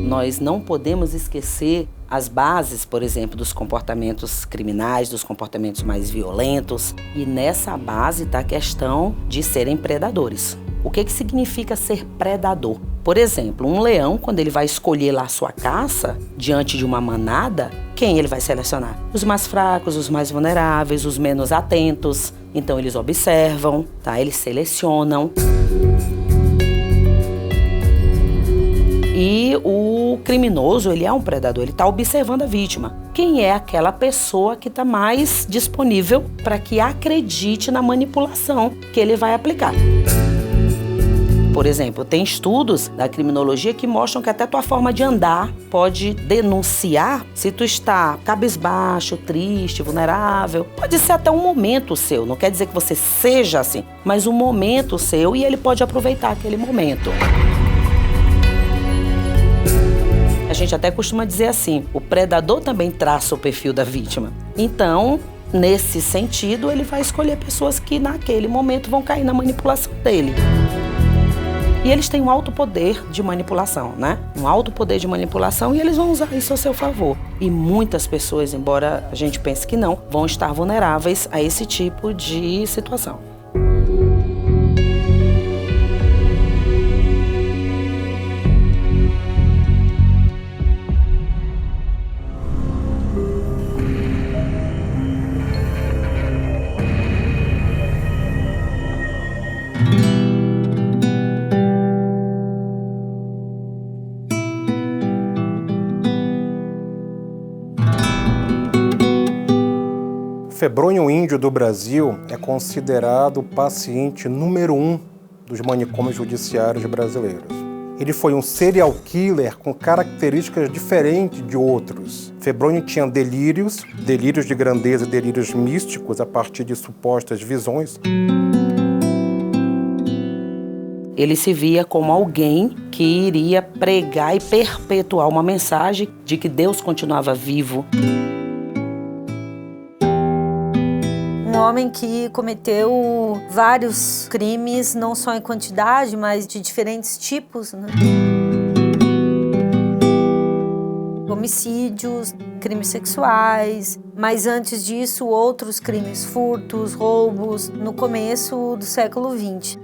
Nós não podemos esquecer as bases, por exemplo, dos comportamentos criminais, dos comportamentos mais violentos. E nessa base está a questão de serem predadores. O que significa ser predador? Por exemplo, um leão, quando ele vai escolher lá a sua caça, diante de uma manada, quem ele vai selecionar? Os mais fracos, os mais vulneráveis, os menos atentos. Então eles observam, tá? Eles selecionam. E o criminoso, ele é um predador, ele está observando a vítima. Quem é aquela pessoa que está mais disponível para que acredite na manipulação que ele vai aplicar? Por exemplo, tem estudos da criminologia que mostram que até tua forma de andar pode denunciar se tu está cabisbaixo, triste, vulnerável. Pode ser até um momento seu, não quer dizer que você seja assim, mas um momento seu e ele pode aproveitar aquele momento. A gente até costuma dizer assim, o predador também traça o perfil da vítima. Então, nesse sentido, ele vai escolher pessoas que naquele momento vão cair na manipulação dele. E eles têm um alto poder de manipulação, né? Um alto poder de manipulação e eles vão usar isso a seu favor. E muitas pessoas, embora a gente pense que não, vão estar vulneráveis a esse tipo de situação. O Febrônio Índio do Brasil é considerado o paciente número 1 dos manicômios judiciários brasileiros. Ele foi um serial killer com características diferentes de outros. Febrônio tinha delírios de grandeza e delírios místicos a partir de supostas visões. Ele se via como alguém que iria pregar e perpetuar uma mensagem de que Deus continuava vivo. Um homem que cometeu vários crimes, não só em quantidade, mas de diferentes tipos, né? Homicídios, crimes sexuais, mas antes disso outros crimes, furtos, roubos, no começo do século XX.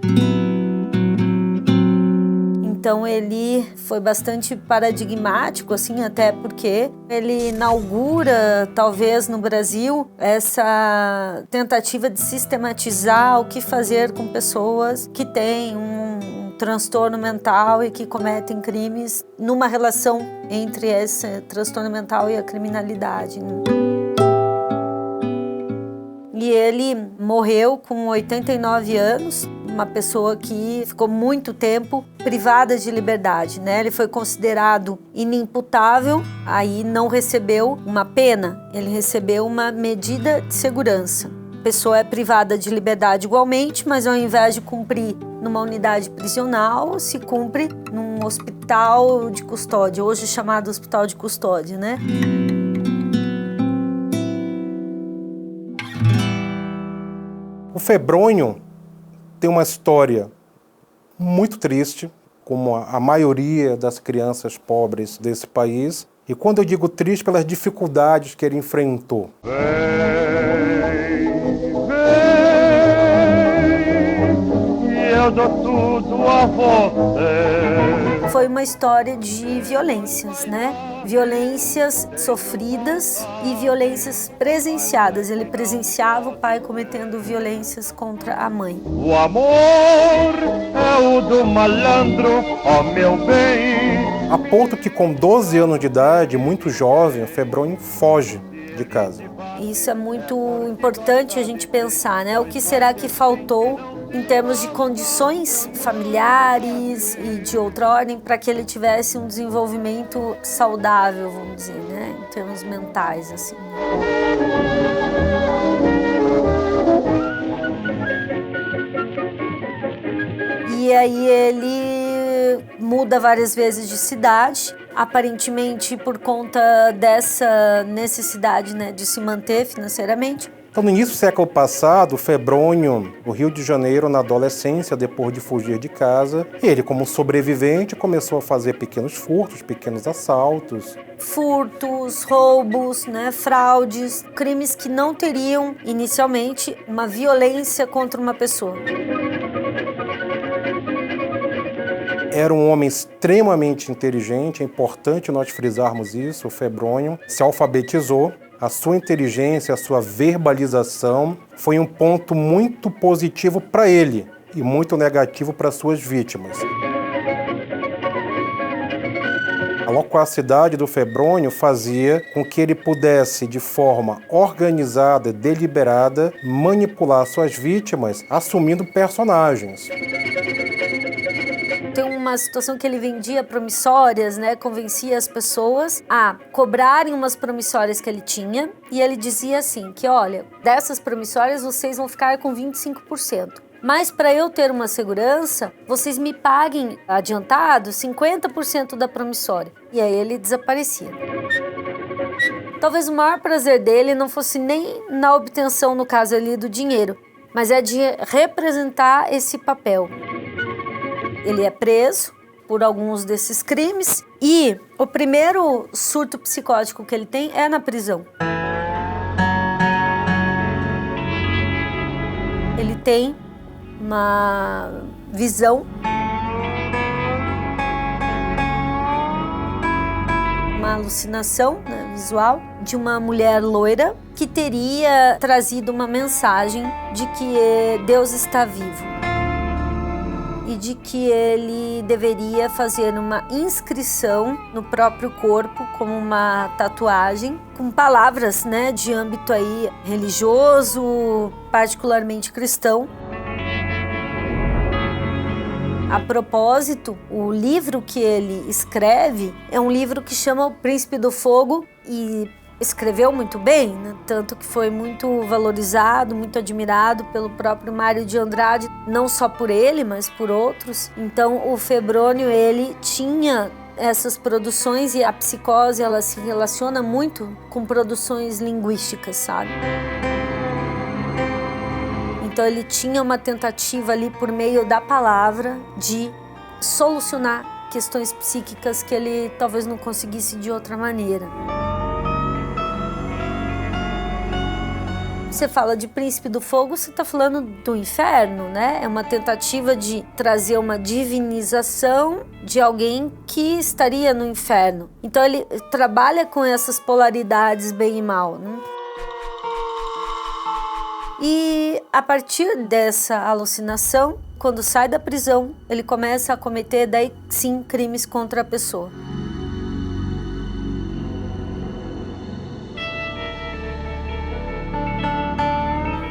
Então ele foi bastante paradigmático, assim, até porque ele inaugura, talvez no Brasil, essa tentativa de sistematizar o que fazer com pessoas que têm um transtorno mental e que cometem crimes numa relação entre esse transtorno mental e a criminalidade, né? E ele morreu com 89 anos, uma pessoa que ficou muito tempo privada de liberdade, né? Ele foi considerado inimputável, aí não recebeu uma pena, ele recebeu uma medida de segurança. A pessoa é privada de liberdade igualmente, mas ao invés de cumprir numa unidade prisional, se cumpre num hospital de custódia, hoje chamado hospital de custódia, né? O Febrônio tem uma história muito triste, como a maioria das crianças pobres desse país. E quando eu digo triste, pelas dificuldades que ele enfrentou. Eu dou tudo a você. Foi uma história de violências, né? Violências sofridas e violências presenciadas. Ele presenciava o pai cometendo violências contra a mãe. O amor é o do malandro, ó meu bem. A ponto que com 12 anos de idade, muito jovem, o Febrônio foge de casa. Isso é muito importante a gente pensar, né? O que será que faltou em termos de condições familiares e de outra ordem para que ele tivesse um desenvolvimento saudável, vamos dizer, né? Em termos mentais, assim. E aí ele muda várias vezes de cidade, aparentemente por conta dessa necessidade, né, de se manter financeiramente. Então, no início do século passado, Febrônio, no Rio de Janeiro, na adolescência, depois de fugir de casa, ele, como sobrevivente, começou a fazer pequenos furtos, pequenos assaltos. Furtos, roubos, né, fraudes, crimes que não teriam, inicialmente, uma violência contra uma pessoa. Era um homem extremamente inteligente, é importante nós frisarmos isso. O Febrônio se alfabetizou. A sua inteligência, a sua verbalização foi um ponto muito positivo para ele e muito negativo para suas vítimas. A loquacidade do Febrônio fazia com que ele pudesse, de forma organizada e deliberada, manipular suas vítimas, assumindo personagens. Tem uma situação que ele vendia promissórias, né? Convencia as pessoas a cobrarem umas promissórias que ele tinha. E ele dizia assim, que olha, dessas promissórias vocês vão ficar com 25%. Mas para eu ter uma segurança, vocês me paguem adiantado 50% da promissória. E aí ele desaparecia. Talvez o maior prazer dele não fosse nem na obtenção, no caso ali, do dinheiro, mas é de representar esse papel. Ele é preso por alguns desses crimes e o primeiro surto psicótico que ele tem é na prisão. Ele tem uma visão, uma alucinação, né, visual de uma mulher loira que teria trazido uma mensagem de que Deus está vivo. E de que ele deveria fazer uma inscrição no próprio corpo, como uma tatuagem, com palavras, né, de âmbito aí religioso, particularmente cristão. A propósito, o livro que ele escreve é um livro que chama O Príncipe do Fogo e escreveu muito bem, né? Tanto que foi muito valorizado, muito admirado pelo próprio Mário de Andrade, não só por ele, mas por outros. Então o Febrônio, ele tinha essas produções e a psicose, ela se relaciona muito com produções linguísticas, sabe? Então ele tinha uma tentativa ali por meio da palavra de solucionar questões psíquicas que ele talvez não conseguisse de outra maneira. Você fala de Príncipe do Fogo, você está falando do inferno, né? É uma tentativa de trazer uma divinização de alguém que estaria no inferno. Então ele trabalha com essas polaridades bem e mal, né? E a partir dessa alucinação, quando sai da prisão, ele começa a cometer, daí sim, crimes contra a pessoa.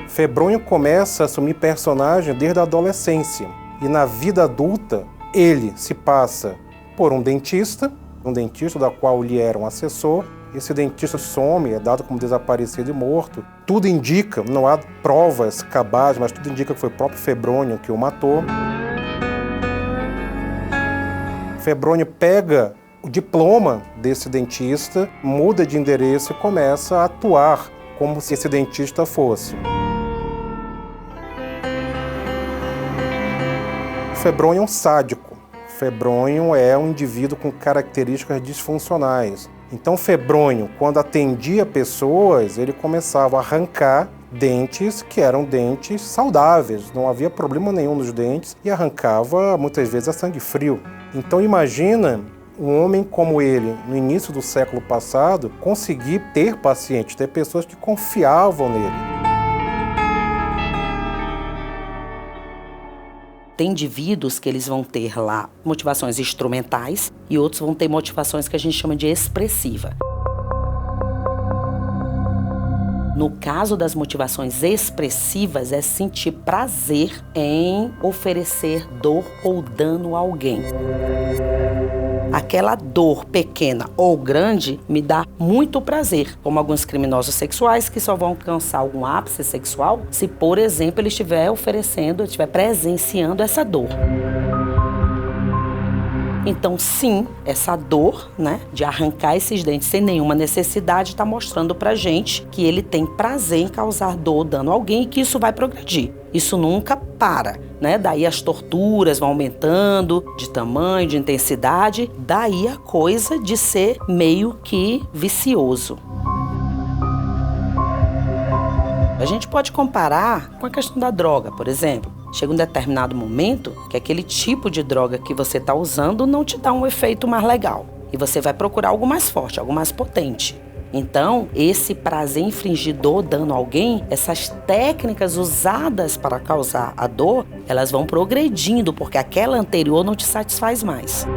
Febrônio começa a assumir personagem desde a adolescência. E na vida adulta, ele se passa por um dentista da qual ele era um assessor. Esse dentista some, é dado como desaparecido e morto. Tudo indica, não há provas cabais, mas tudo indica que foi o próprio Febrônio que o matou. Febrônio pega o diploma desse dentista, muda de endereço e começa a atuar como se esse dentista fosse. Febrônio é um sádico. Febrônio é um indivíduo com características disfuncionais. Então Febrônio, quando atendia pessoas, ele começava a arrancar dentes que eram dentes saudáveis, não havia problema nenhum nos dentes e arrancava muitas vezes a sangue frio. Então imagina um homem como ele, no início do século passado, conseguir ter pacientes, ter pessoas que confiavam nele. Tem indivíduos que eles vão ter lá motivações instrumentais e outros vão ter motivações que a gente chama de expressiva. No caso das motivações expressivas, é sentir prazer em oferecer dor ou dano a alguém. Aquela dor pequena ou grande me dá muito prazer, como alguns criminosos sexuais que só vão alcançar algum ápice sexual se, por exemplo, ele estiver presenciando essa dor. Então, sim, essa dor, né, de arrancar esses dentes sem nenhuma necessidade está mostrando pra gente que ele tem prazer em causar dor, dano a alguém e que isso vai progredir. Isso nunca para, né? Daí as torturas vão aumentando de tamanho, de intensidade, daí a coisa de ser meio que vicioso. A gente pode comparar com a questão da droga, por exemplo. Chega um determinado momento que aquele tipo de droga que você está usando não te dá um efeito mais legal. E você vai procurar algo mais forte, algo mais potente. Então, esse prazer infringidor dano a alguém, essas técnicas usadas para causar a dor, elas vão progredindo, porque aquela anterior não te satisfaz mais.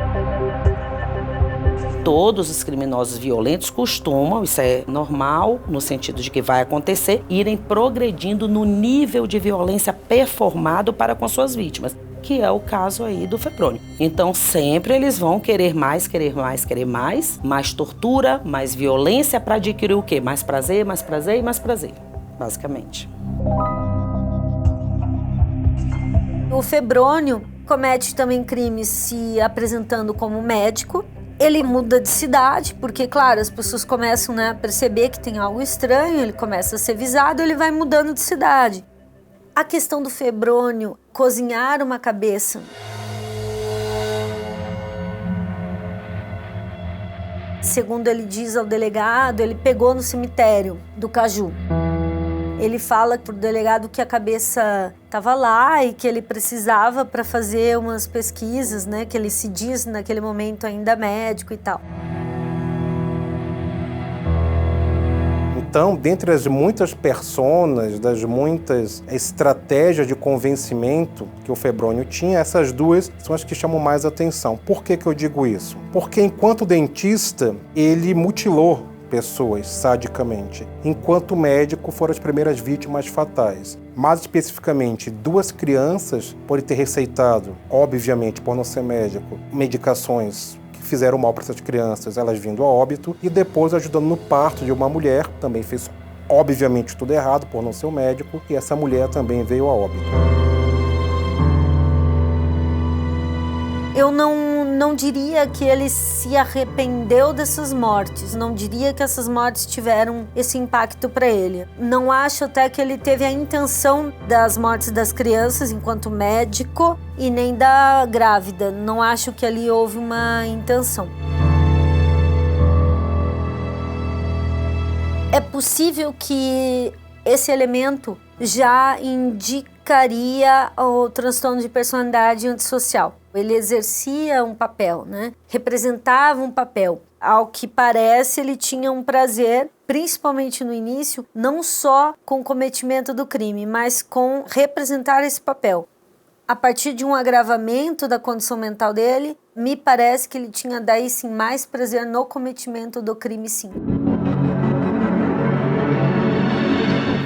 Todos os criminosos violentos costumam, isso é normal, no sentido de que vai acontecer, irem progredindo no nível de violência performado para com suas vítimas, que é o caso aí do Febrônio. Então, sempre eles vão querer mais, mais tortura, mais violência para adquirir o quê? Mais prazer, basicamente. O Febrônio comete também crimes se apresentando como médico. Ele muda de cidade, porque, claro, as pessoas começam, né, a perceber que tem algo estranho, ele começa a ser visado, ele vai mudando de cidade. A questão do Febrônio, cozinhar uma cabeça. Segundo ele diz ao delegado, ele pegou no cemitério do Caju. Ele fala pro delegado que a cabeça estava lá e que ele precisava para fazer umas pesquisas, né? Que ele se diz naquele momento ainda médico e tal. Então, dentre as muitas personas, das muitas estratégias de convencimento que o Febrônio tinha, essas duas são as que chamam mais atenção. Por que eu digo isso? Porque enquanto dentista, ele mutilou pessoas sadicamente, enquanto médico foram as primeiras vítimas fatais. Mais especificamente, 2 crianças por ter receitado, obviamente por não ser médico, medicações que fizeram mal para essas crianças, elas vindo a óbito, e depois ajudando no parto de uma mulher, também fez obviamente tudo errado por não ser médico, e essa mulher também veio a óbito. Eu não diria que ele se arrependeu dessas mortes, não diria que essas mortes tiveram esse impacto para ele. Não acho até que ele teve a intenção das mortes das crianças enquanto médico e nem da grávida. Não acho que ali houve uma intenção. É possível que esse elemento já indicaria o transtorno de personalidade antissocial. Ele exercia um papel, né? Representava um papel. Ao que parece, ele tinha um prazer, principalmente no início, não só com o cometimento do crime, mas com representar esse papel. A partir de um agravamento da condição mental dele, me parece que ele tinha daí sim mais prazer no cometimento do crime, sim.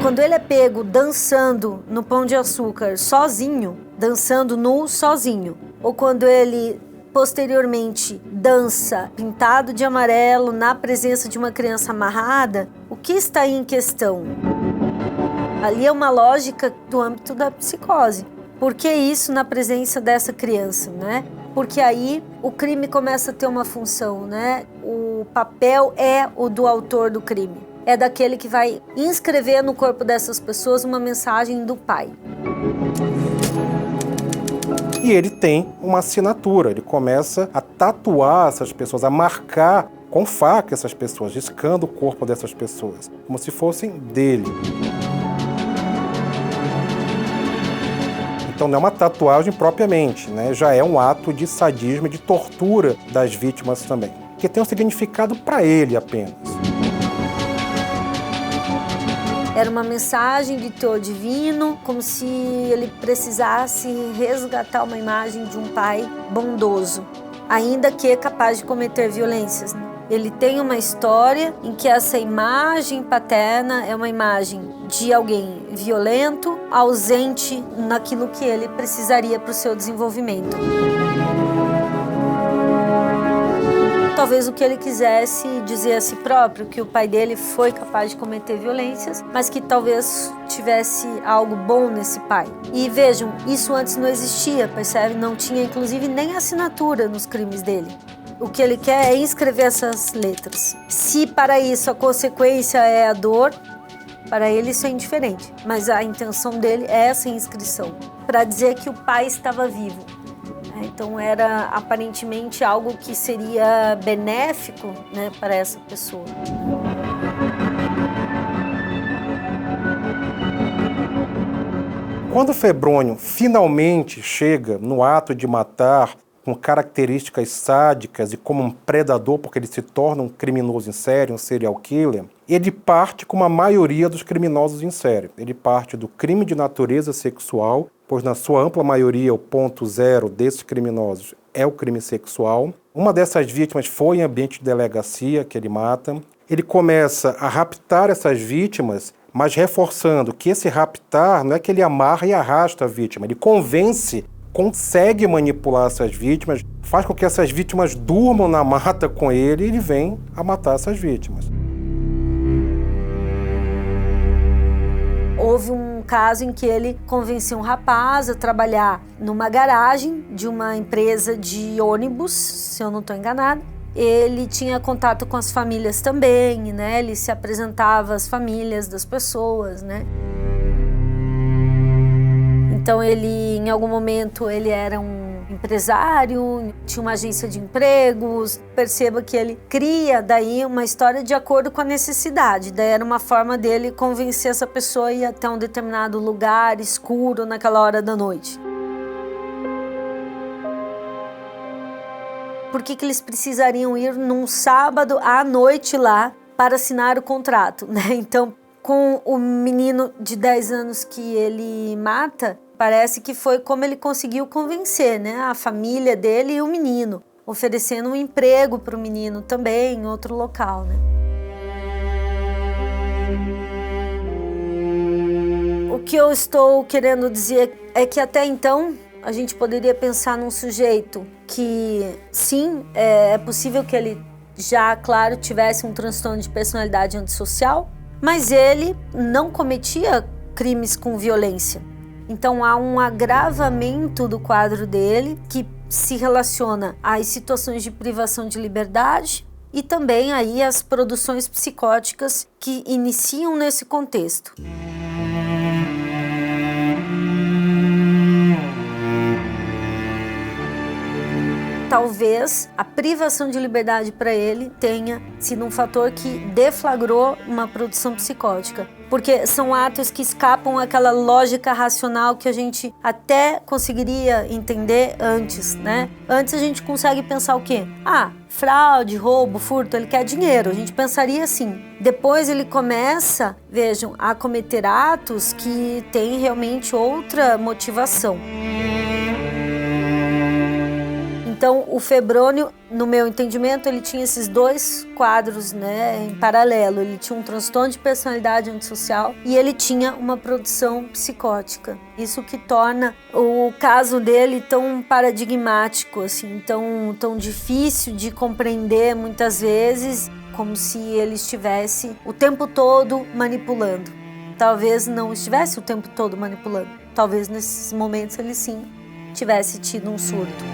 Quando ele é pego dançando no Pão de Açúcar sozinho, dançando nu sozinho, ou quando ele posteriormente dança pintado de amarelo na presença de uma criança amarrada, o que está aí em questão? Ali é uma lógica do âmbito da psicose. Por que isso na presença dessa criança, né? Porque aí o crime começa a ter uma função, né? O papel é o do autor do crime. É daquele que vai inscrever no corpo dessas pessoas uma mensagem do pai. E ele tem uma assinatura, ele começa a tatuar essas pessoas, a marcar com faca essas pessoas, riscando o corpo dessas pessoas, como se fossem dele. Então não é uma tatuagem propriamente, né? Já é um ato de sadismo e de tortura das vítimas também, que tem um significado para ele apenas. Era uma mensagem de teor divino, como se ele precisasse resgatar uma imagem de um pai bondoso, ainda que capaz de cometer violências. Ele tem uma história em que essa imagem paterna é uma imagem de alguém violento, ausente naquilo que ele precisaria para o seu desenvolvimento. talvez o que ele quisesse dizer a si próprio, que o pai dele foi capaz de cometer violências, mas que talvez tivesse algo bom nesse pai. E vejam, isso antes não existia, percebe? Não tinha, inclusive, nem assinatura nos crimes dele. O que ele quer é inscrever essas letras. Se para isso a consequência é a dor, para ele isso é indiferente. Mas a intenção dele é essa inscrição, para dizer que o pai estava vivo. Então era aparentemente algo que seria benéfico, né, para essa pessoa. Quando Febrônio finalmente chega no ato de matar com características sádicas e como um predador, porque ele se torna um criminoso em série, um serial killer, ele parte como a maioria dos criminosos em série. Ele parte do crime de natureza sexual, pois na sua ampla maioria o ponto zero desses criminosos é o crime sexual. Uma dessas vítimas foi em ambiente de delegacia que ele mata. Ele começa a raptar essas vítimas, mas reforçando que esse raptar não é que ele amarra e arrasta a vítima, ele convence, consegue manipular essas vítimas, faz com que essas vítimas durmam na mata com ele e ele vem a matar essas vítimas. Houve um caso em que ele convenceu um rapaz a trabalhar numa garagem de uma empresa de ônibus, se eu não estou enganada. Ele tinha contato com as famílias também, né? Ele se apresentava às famílias das pessoas, né? Então ele, em algum momento, ele era um empresário, tinha uma agência de empregos. Perceba que ele cria daí uma história de acordo com a necessidade. Daí era uma forma dele convencer essa pessoa a ir até um determinado lugar escuro naquela hora da noite. Por que eles precisariam ir num sábado à noite lá para assinar o contrato, né? Então, com o menino de 10 anos que ele mata, parece que foi como ele conseguiu convencer, né, a família dele e o menino, oferecendo um emprego para o menino também em outro local, né? O que eu estou querendo dizer é que até então a gente poderia pensar num sujeito que, sim, é possível que ele já, claro, tivesse um transtorno de personalidade antissocial, mas ele não cometia crimes com violência. Então há um agravamento do quadro dele que se relaciona às situações de privação de liberdade e também aí às produções psicóticas que iniciam nesse contexto. Talvez a privação de liberdade para ele tenha sido um fator que deflagrou uma produção psicótica. Porque são atos que escapam àquela lógica racional que a gente até conseguiria entender antes, né? Antes a gente consegue pensar o quê? Fraude, roubo, furto, ele quer dinheiro. A gente pensaria assim. Depois ele começa, vejam, a cometer atos que têm realmente outra motivação. Então, o Febrônio, no meu entendimento, ele tinha esses dois quadros, né, em paralelo. Ele tinha um transtorno de personalidade antissocial e ele tinha uma produção psicótica. Isso que torna o caso dele tão paradigmático, assim, tão difícil de compreender muitas vezes, como se ele estivesse o tempo todo manipulando. Talvez não estivesse o tempo todo manipulando. Talvez nesses momentos ele sim tivesse tido um surto.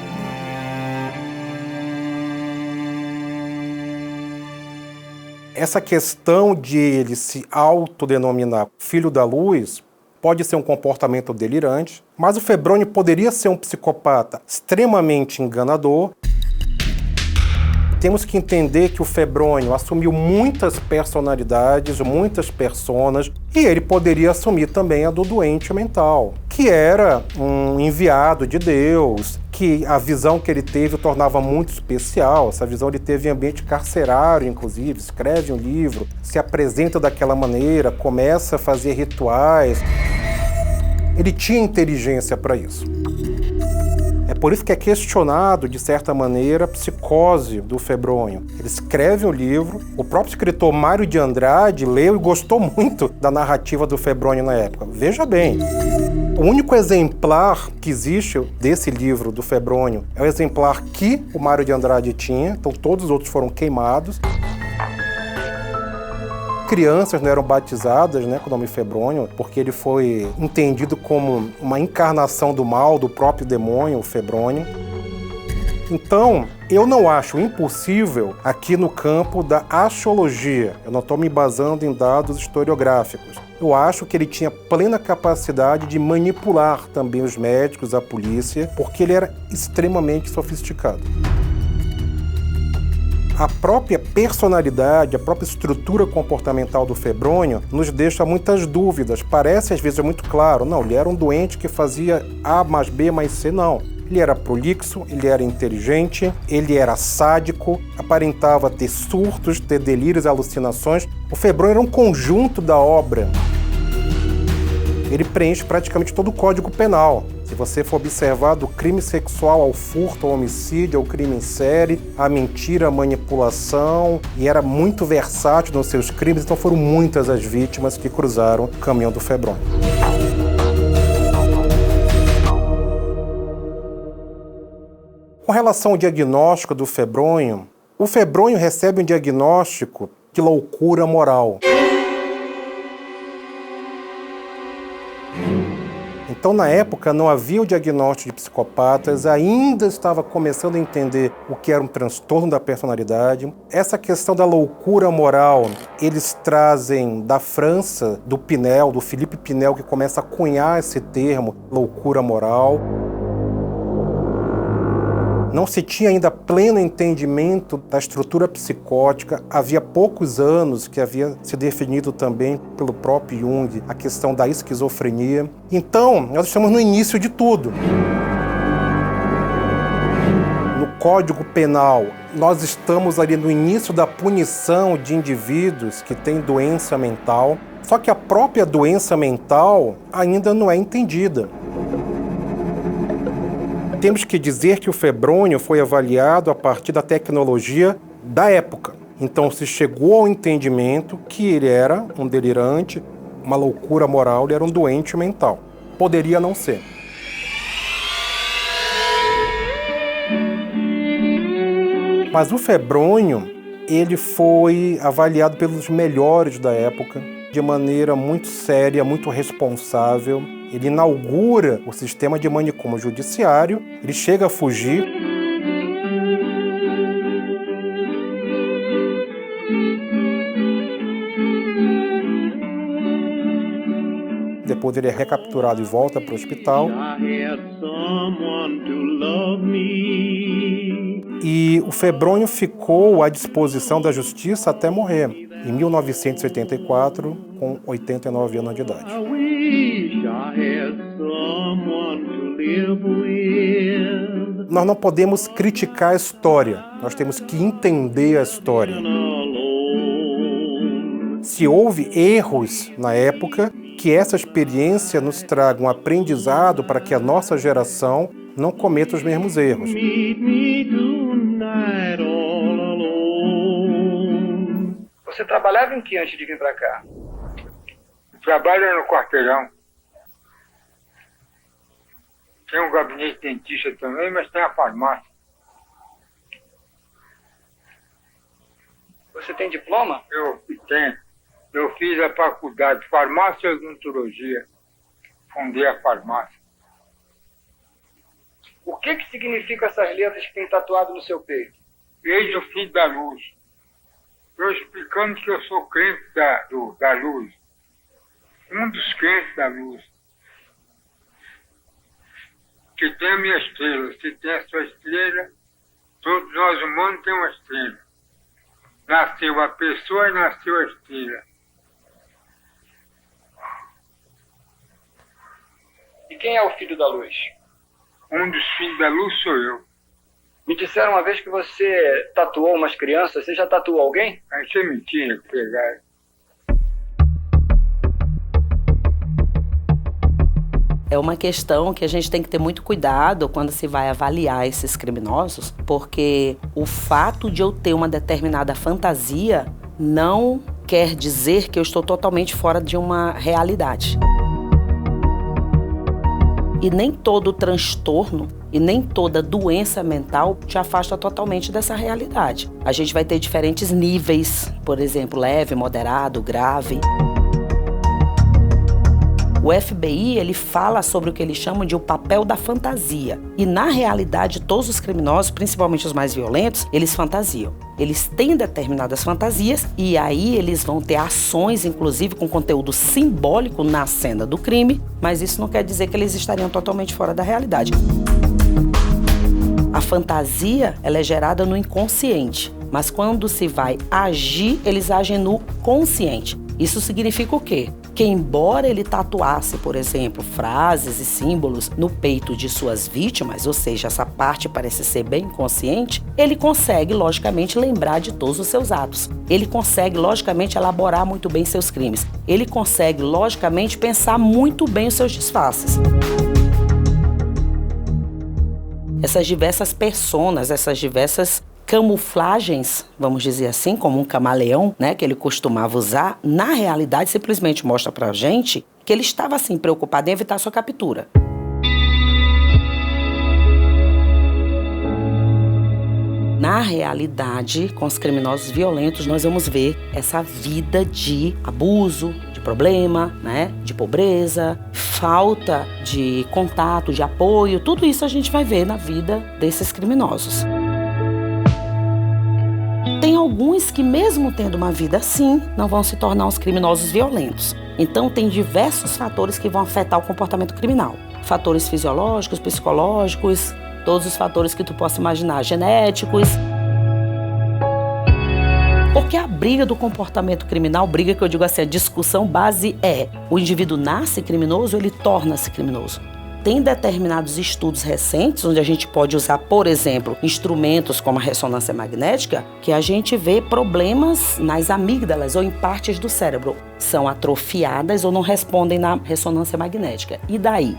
Essa questão de ele se autodenominar filho da luz pode ser um comportamento delirante, mas o Febrônio poderia ser um psicopata extremamente enganador. Temos que entender que o Febrônio assumiu muitas personalidades, muitas personas, e ele poderia assumir também a do doente mental, que era um enviado de Deus, que a visão que ele teve o tornava muito especial. Essa visão ele teve em ambiente carcerário, inclusive, escreve um livro, se apresenta daquela maneira, começa a fazer rituais. Ele tinha inteligência para isso. É por isso que é questionado, de certa maneira, a psicose do Febrônio. Ele escreve um livro, o próprio escritor Mário de Andrade leu e gostou muito da narrativa do Febrônio na época. Veja bem. O único exemplar que existe desse livro do Febrônio é o exemplar que o Mário de Andrade tinha, então todos os outros foram queimados. Crianças não eram batizadas, né, com o nome Febrônio, porque ele foi entendido como uma encarnação do mal, do próprio demônio, o Febrônio. Então, eu não acho impossível aqui no campo da axiologia. Eu não estou me basando em dados historiográficos. Eu acho que ele tinha plena capacidade de manipular também os médicos, a polícia, porque ele era extremamente sofisticado. A própria personalidade, a própria estrutura comportamental do Febrônio nos deixa muitas dúvidas. Parece, às vezes, muito claro. Não, ele era um doente que fazia A mais B mais C, não. Ele era prolixo, ele era inteligente, ele era sádico, aparentava ter surtos, ter delírios, alucinações. O Febrônio era um conjunto da obra. Ele preenche praticamente todo o Código Penal. Se você for observar, do crime sexual ao furto, ao homicídio, ao crime em série, a mentira, a manipulação, e era muito versátil nos seus crimes, então foram muitas as vítimas que cruzaram o caminho do Febrônio. Com relação ao diagnóstico do Febrônio, o Febrônio recebe um diagnóstico de loucura moral. Então, na época, não havia o diagnóstico de psicopatas, ainda estava começando a entender o que era um transtorno da personalidade. Essa questão da loucura moral, eles trazem da França, do Pinel, do Philippe Pinel, que começa a cunhar esse termo, loucura moral. Não se tinha ainda pleno entendimento da estrutura psicótica. Havia poucos anos que havia se definido também pelo próprio Jung a questão da esquizofrenia. Então, nós estamos no início de tudo. No Código Penal, nós estamos ali no início da punição de indivíduos que têm doença mental. Só que a própria doença mental ainda não é entendida. Temos que dizer que o Febrônio foi avaliado a partir da tecnologia da época. Então se chegou ao entendimento que ele era um delirante, uma loucura moral, ele era um doente mental. Poderia não ser. Mas o Febrônio, ele foi avaliado pelos melhores da época, de maneira muito séria, muito responsável. Ele inaugura o sistema de manicômio judiciário, ele chega a fugir. Depois ele é recapturado e volta para o hospital. E o Febrônio ficou à disposição da justiça até morrer, em 1984, com 89 anos de idade. Nós não podemos criticar a história, nós temos que entender a história. Se houve erros na época, que essa experiência nos traga um aprendizado para que a nossa geração não cometa os mesmos erros. Você trabalhava em que antes de vir para cá? Trabalho no quarteirão. Tem um gabinete dentista também, mas tem a farmácia. Você tem diploma? Eu tenho. Eu fiz a faculdade de farmácia e odontologia. Fundei a farmácia. O que significam essas letras que tem tatuado no seu peito? Eis o fim da luz. Estou explicando que eu sou crente da luz. Um dos crentes da luz. Que tem a minha estrela. Se tem a sua estrela, todos nós humanos temos uma estrela. Nasceu a pessoa e nasceu a estrela. E quem é o filho da luz? Um dos filhos da luz sou eu. Me disseram uma vez que você tatuou umas crianças. Você já tatuou alguém? Isso é mentira, pegaram. É uma questão que a gente tem que ter muito cuidado quando se vai avaliar esses criminosos, porque o fato de eu ter uma determinada fantasia não quer dizer que eu estou totalmente fora de uma realidade. E nem todo transtorno e nem toda doença mental te afasta totalmente dessa realidade. A gente vai ter diferentes níveis, por exemplo, leve, moderado, grave. O FBI, ele fala sobre o que eles chamam de o papel da fantasia. E na realidade, todos os criminosos, principalmente os mais violentos, eles fantasiam. Eles têm determinadas fantasias e aí eles vão ter ações, inclusive com conteúdo simbólico na cena do crime, mas isso não quer dizer que eles estariam totalmente fora da realidade. A fantasia, ela é gerada no inconsciente, mas quando se vai agir, eles agem no consciente. Isso significa o quê? Que embora ele tatuasse, por exemplo, frases e símbolos no peito de suas vítimas, ou seja, essa parte parece ser bem consciente, ele consegue, logicamente, lembrar de todos os seus atos. Ele consegue, logicamente, elaborar muito bem seus crimes. Ele consegue, logicamente, pensar muito bem os seus disfarces. Essas diversas personas, essas diversas camuflagens, vamos dizer assim, como um camaleão, né, que ele costumava usar, na realidade simplesmente mostra pra gente que ele estava assim preocupado em evitar sua captura. Na realidade, com os criminosos violentos, nós vamos ver essa vida de abuso, de problema, né, de pobreza, falta de contato, de apoio, tudo isso a gente vai ver na vida desses criminosos. Tem alguns que, mesmo tendo uma vida assim, não vão se tornar os criminosos violentos. Então, tem diversos fatores que vão afetar o comportamento criminal. Fatores fisiológicos, psicológicos, todos os fatores que tu possa imaginar, genéticos. Porque a briga do comportamento criminal, briga que eu digo assim, a discussão base é: o indivíduo nasce criminoso ou ele torna-se criminoso? Tem determinados estudos recentes, onde a gente pode usar, por exemplo, instrumentos como a ressonância magnética, que a gente vê problemas nas amígdalas ou em partes do cérebro. São atrofiadas ou não respondem na ressonância magnética. E daí?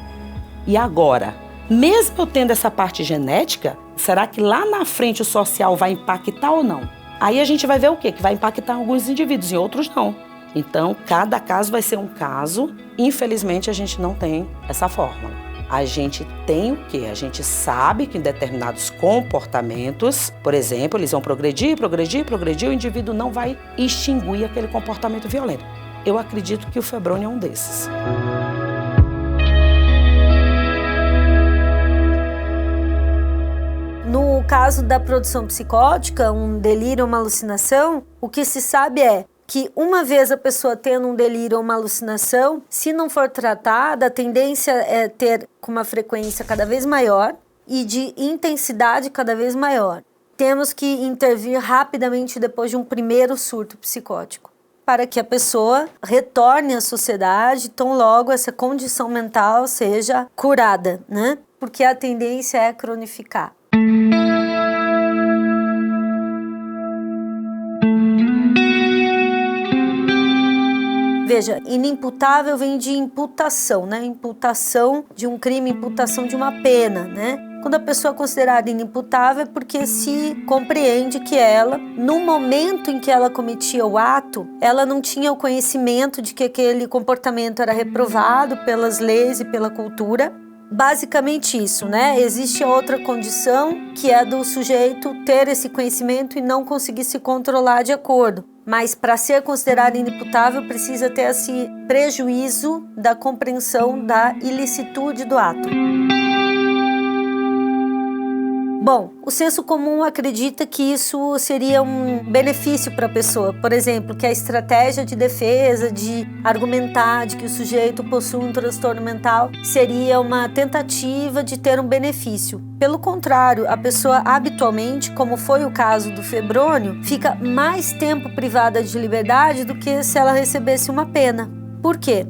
E agora? Mesmo eu tendo essa parte genética, será que lá na frente o social vai impactar ou não? Aí a gente vai ver o quê? Que vai impactar alguns indivíduos, em outros não. Então, cada caso vai ser um caso. Infelizmente, a gente não tem essa fórmula. A gente tem o quê? A gente sabe que em determinados comportamentos, por exemplo, eles vão progredir, o indivíduo não vai extinguir aquele comportamento violento. Eu acredito que o febrônio é um desses. No caso da produção psicótica, um delírio ou uma alucinação, o que se sabe é que uma vez a pessoa tendo um delírio ou uma alucinação, se não for tratada, a tendência é ter com uma frequência cada vez maior e de intensidade cada vez maior. Temos que intervir rapidamente depois de um primeiro surto psicótico, para que a pessoa retorne à sociedade, tão logo essa condição mental seja curada, né? Porque a tendência é cronificar. Veja, inimputável vem de imputação, né? Imputação de um crime, imputação de uma pena, né? Quando a pessoa é considerada inimputável é porque se compreende que ela, no momento em que ela cometia o ato, ela não tinha o conhecimento de que aquele comportamento era reprovado pelas leis e pela cultura. Basicamente isso, né? Existe outra condição que é do sujeito ter esse conhecimento e não conseguir se controlar de acordo. Mas para ser considerado inimputável precisa ter esse prejuízo da compreensão da ilicitude do ato. Bom, o senso comum acredita que isso seria um benefício para a pessoa. Por exemplo, que a estratégia de defesa, de argumentar de que o sujeito possui um transtorno mental, seria uma tentativa de ter um benefício. Pelo contrário, a pessoa habitualmente, como foi o caso do febrônio, fica mais tempo privada de liberdade do que se ela recebesse uma pena. Por quê?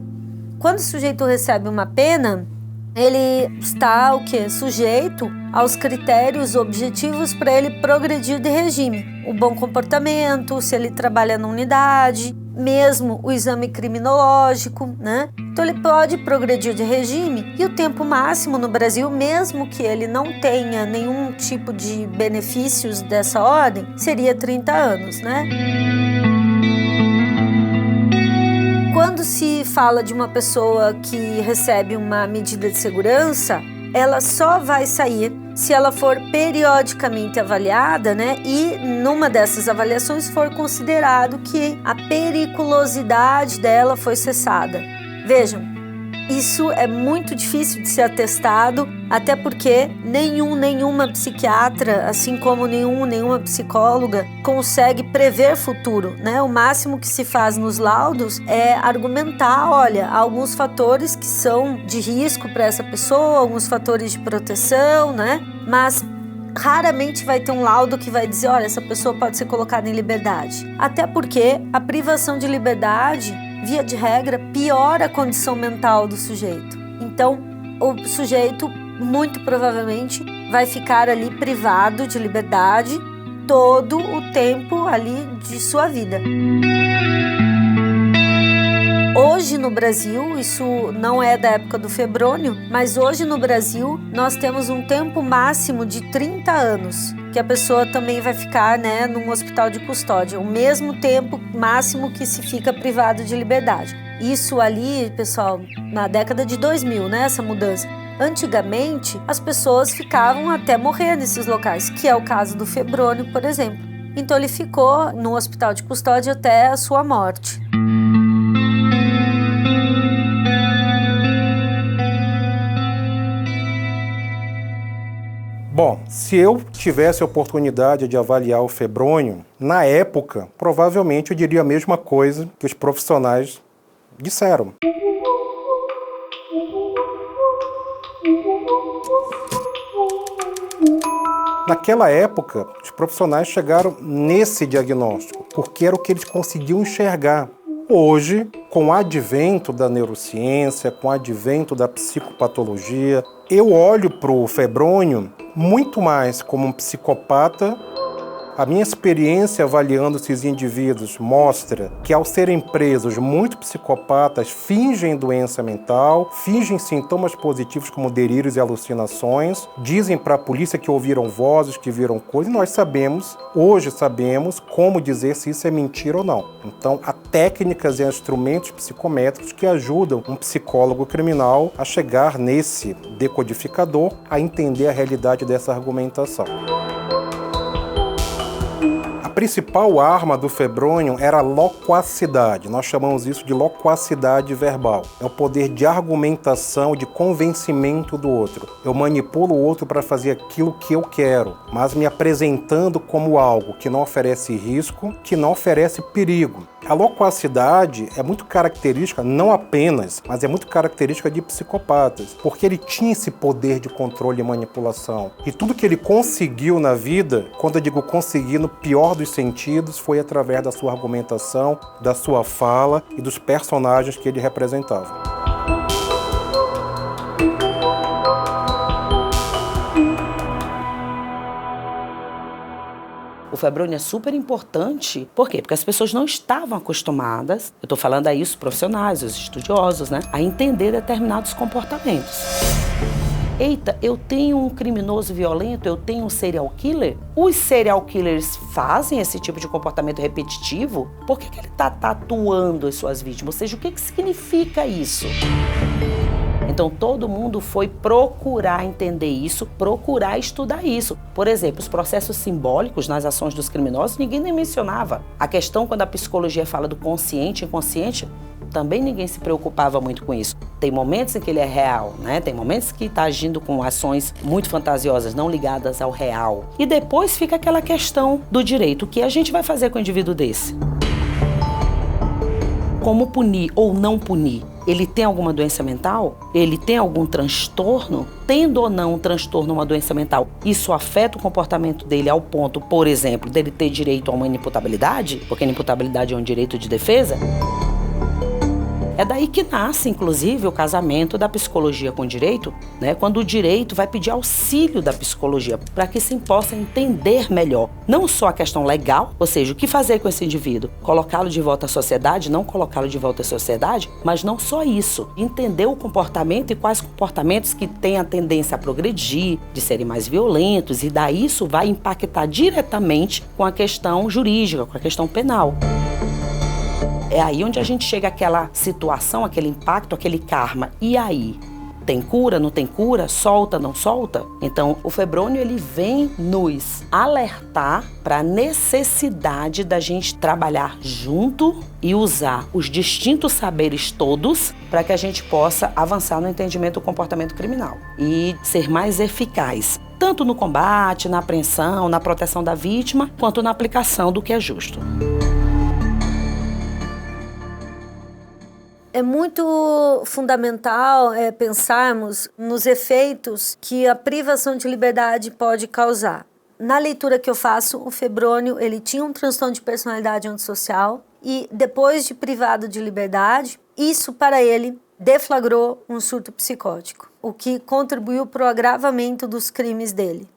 Quando o sujeito recebe uma pena, ele está sujeito aos critérios objetivos para ele progredir de regime. O bom comportamento, se ele trabalha na unidade, mesmo o exame criminológico, né? Então ele pode progredir de regime e o tempo máximo no Brasil, mesmo que ele não tenha nenhum tipo de benefícios dessa ordem, seria 30 anos, né? Quando se fala de uma pessoa que recebe uma medida de segurança, ela só vai sair se ela for periodicamente avaliada, né? E numa dessas avaliações for considerado que a periculosidade dela foi cessada. Vejam, isso é muito difícil de ser atestado, até porque nenhuma psiquiatra, assim como nenhuma psicóloga, consegue prever futuro, né? O máximo que se faz nos laudos é argumentar, olha, alguns fatores que são de risco para essa pessoa, alguns fatores de proteção, né? Mas raramente vai ter um laudo que vai dizer, olha, essa pessoa pode ser colocada em liberdade. Até porque a privação de liberdade, via de regra, piora a condição mental do sujeito. Então, o sujeito, muito provavelmente, vai ficar ali privado de liberdade todo o tempo ali de sua vida. Hoje no Brasil, isso não é da época do febrônio, mas hoje no Brasil nós temos um tempo máximo de 30 anos, que a pessoa também vai ficar, né, num hospital de custódia, o mesmo tempo máximo que se fica privado de liberdade. Isso ali, pessoal, na década de 2000, né, essa mudança. Antigamente, as pessoas ficavam até morrer nesses locais, que é o caso do febrônio, por exemplo. Então ele ficou no hospital de custódia até a sua morte. Bom, se eu tivesse a oportunidade de avaliar o febrônio, na época, provavelmente eu diria a mesma coisa que os profissionais disseram. Naquela época, os profissionais chegaram nesse diagnóstico, porque era o que eles conseguiam enxergar. Hoje, com o advento da neurociência, com o advento da psicopatologia, eu olho para o febrônio muito mais como um psicopata. A minha experiência avaliando esses indivíduos mostra que, ao serem presos, muitos psicopatas fingem doença mental, fingem sintomas positivos como delírios e alucinações, dizem para a polícia que ouviram vozes, que viram coisas, e nós hoje sabemos como dizer se isso é mentira ou não. Então, há técnicas e instrumentos psicométricos que ajudam um psicólogo criminal a chegar nesse decodificador, a entender a realidade dessa argumentação. A principal arma do febrônio era a loquacidade. Nós chamamos isso de loquacidade verbal. É o poder de argumentação, de convencimento do outro. Eu manipulo o outro para fazer aquilo que eu quero, mas me apresentando como algo que não oferece risco, que não oferece perigo. A loquacidade é muito característica, não apenas, mas é muito característica de psicopatas, porque ele tinha esse poder de controle e manipulação. E tudo que ele conseguiu na vida, quando eu digo conseguir no pior dos sentidos, foi através da sua argumentação, da sua fala e dos personagens que ele representava. O febrônio é super importante, por quê? Porque as pessoas não estavam acostumadas, eu estou falando aí os profissionais, os estudiosos, né, a entender determinados comportamentos. Eita, eu tenho um criminoso violento, eu tenho um serial killer? Os serial killers fazem esse tipo de comportamento repetitivo? Por que ele está tatuando as suas vítimas? Ou seja, o que significa isso? Então todo mundo foi procurar entender isso, procurar estudar isso. Por exemplo, os processos simbólicos nas ações dos criminosos, ninguém nem mencionava. A questão quando a psicologia fala do consciente e inconsciente, também ninguém se preocupava muito com isso. Tem momentos em que ele é real, né? Tem momentos que está agindo com ações muito fantasiosas, não ligadas ao real. E depois fica aquela questão do direito. O que a gente vai fazer com um indivíduo desse? Como punir ou não punir? Ele tem alguma doença mental? Ele tem algum transtorno? Tendo ou não um transtorno, uma doença mental, isso afeta o comportamento dele ao ponto, por exemplo, dele ter direito a uma inimputabilidade? Porque a inimputabilidade é um direito de defesa? É daí que nasce, inclusive, o casamento da psicologia com o direito, né? Quando o direito vai pedir auxílio da psicologia para que se possa entender melhor. Não só a questão legal, ou seja, o que fazer com esse indivíduo? Colocá-lo de volta à sociedade, não colocá-lo de volta à sociedade, mas não só isso. Entender o comportamento e quais comportamentos que têm a tendência a progredir, de serem mais violentos, e daí isso vai impactar diretamente com a questão jurídica, com a questão penal. É aí onde a gente chega àquela situação, aquele impacto, aquele karma. E aí? Tem cura, não tem cura? Solta, não solta? Então, o febrônio, ele vem nos alertar para a necessidade da gente trabalhar junto e usar os distintos saberes todos para que a gente possa avançar no entendimento do comportamento criminal e ser mais eficaz, tanto no combate, na apreensão, na proteção da vítima, quanto na aplicação do que é justo. É muito fundamental pensarmos nos efeitos que a privação de liberdade pode causar. Na leitura que eu faço, o febrônio ele tinha um transtorno de personalidade antissocial e depois de privado de liberdade, isso para ele deflagrou um surto psicótico, o que contribuiu para o agravamento dos crimes dele.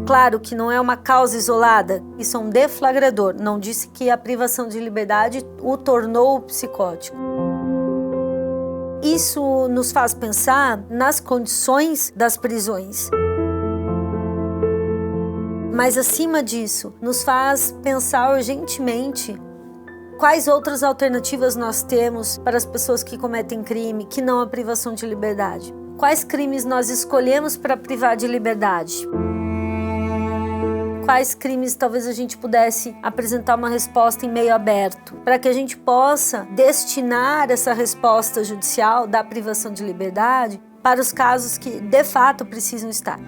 Claro que não é uma causa isolada, isso é um deflagrador. Não disse que a privação de liberdade o tornou psicótico. Isso nos faz pensar nas condições das prisões. Mas acima disso, nos faz pensar urgentemente quais outras alternativas nós temos para as pessoas que cometem crime, que não a privação de liberdade. Quais crimes nós escolhemos para privar de liberdade? Quais crimes talvez a gente pudesse apresentar uma resposta em meio aberto, para que a gente possa destinar essa resposta judicial da privação de liberdade para os casos que de fato precisam estar.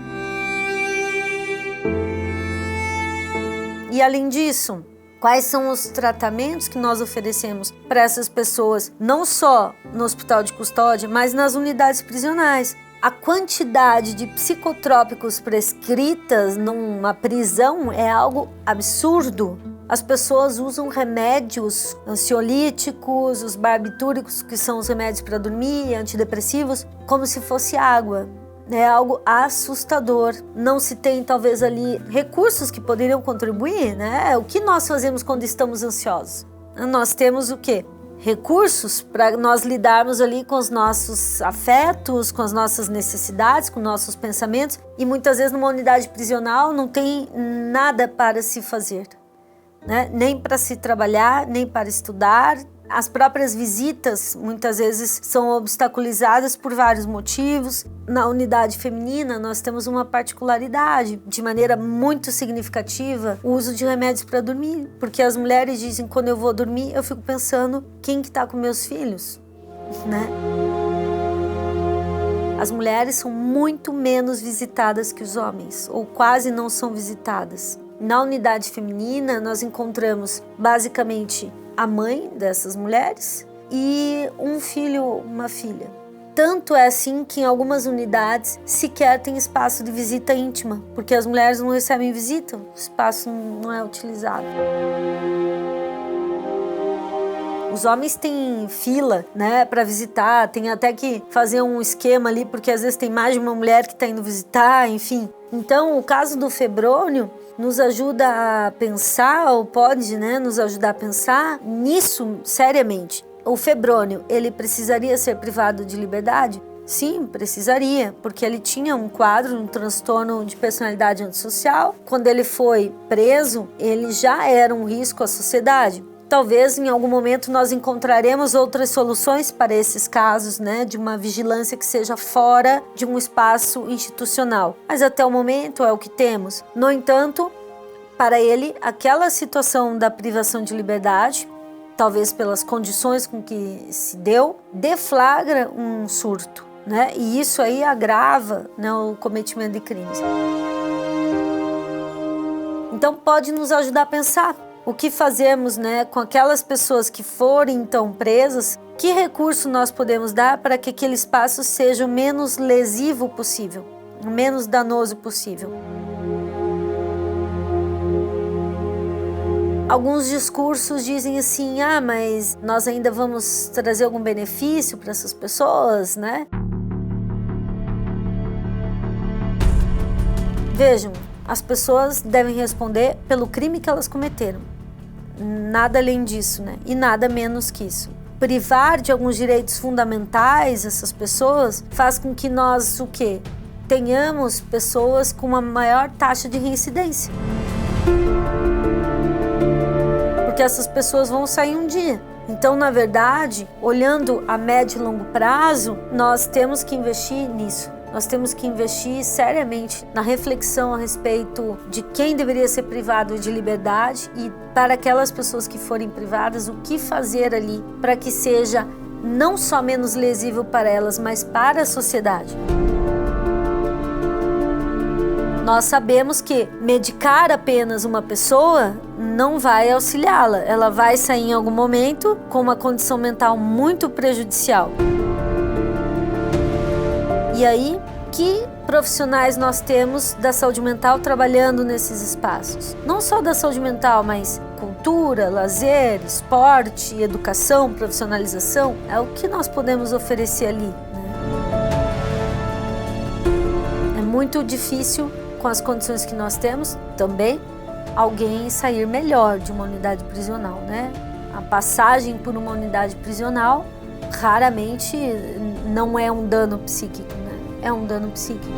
E além disso, quais são os tratamentos que nós oferecemos para essas pessoas, não só no hospital de custódia, mas nas unidades prisionais? A quantidade de psicotrópicos prescritas numa prisão é algo absurdo. As pessoas usam remédios ansiolíticos, os barbitúricos, que são os remédios para dormir, antidepressivos, como se fosse água. É algo assustador. Não se tem, talvez, ali recursos que poderiam contribuir, né? O que nós fazemos quando estamos ansiosos? Nós temos o quê? Recursos para nós lidarmos ali com os nossos afetos, com as nossas necessidades, com nossos pensamentos, e muitas vezes numa unidade prisional não tem nada para se fazer, né? Nem para se trabalhar, nem para estudar. As próprias visitas muitas vezes são obstaculizadas por vários motivos. Na unidade feminina nós temos uma particularidade, de maneira muito significativa, o uso de remédios para dormir. Porque as mulheres dizem, quando eu vou dormir, eu fico pensando, quem que está com meus filhos? Né? As mulheres são muito menos visitadas que os homens, ou quase não são visitadas. Na unidade feminina nós encontramos basicamente a mãe dessas mulheres e um filho, uma filha. Tanto é assim que em algumas unidades sequer tem espaço de visita íntima, porque as mulheres não recebem visita, o espaço não é utilizado. Os homens têm fila, né, para visitar, tem até que fazer um esquema ali, porque às vezes tem mais de uma mulher que está indo visitar, enfim. Então, o caso do febrônio nos ajuda a pensar, ou pode, né, nos ajudar a pensar nisso seriamente. O febrônio, ele precisaria ser privado de liberdade? Sim, precisaria, porque ele tinha um quadro, um transtorno de personalidade antissocial. Quando ele foi preso, ele já era um risco à sociedade. Talvez em algum momento nós encontraremos outras soluções para esses casos, né, de uma vigilância que seja fora de um espaço institucional. Mas até o momento é o que temos. No entanto, para ele, aquela situação da privação de liberdade, talvez pelas condições com que se deu, deflagra um surto, né? E isso aí agrava, né, o cometimento de crimes. Então pode nos ajudar a pensar o que fazemos, né, com aquelas pessoas que forem então presas, que recurso nós podemos dar para que aquele espaço seja o menos lesivo possível, o menos danoso possível. Alguns discursos dizem assim, mas nós ainda vamos trazer algum benefício para essas pessoas, né? Vejam, as pessoas devem responder pelo crime que elas cometeram. Nada além disso, né? E nada menos que isso. Privar de alguns direitos fundamentais essas pessoas faz com que nós, o quê? Tenhamos pessoas com uma maior taxa de reincidência. porque essas pessoas vão sair um dia. Então, na verdade, olhando a médio e longo prazo, nós temos que investir nisso. Nós temos que investir seriamente na reflexão a respeito de quem deveria ser privado de liberdade e, para aquelas pessoas que forem privadas, o que fazer ali para que seja não só menos lesível para elas, mas para a sociedade. Nós sabemos que medicar apenas uma pessoa não vai auxiliá-la. Ela vai sair em algum momento com uma condição mental muito prejudicial. E aí, que profissionais nós temos da saúde mental trabalhando nesses espaços? Não só da saúde mental, mas cultura, lazer, esporte, educação, profissionalização. É o que nós podemos oferecer ali, né? É muito difícil, com as condições que nós temos, também, alguém sair melhor de uma unidade prisional, né? A passagem por uma unidade prisional raramente não é um dano psíquico, né? É um dano psíquico.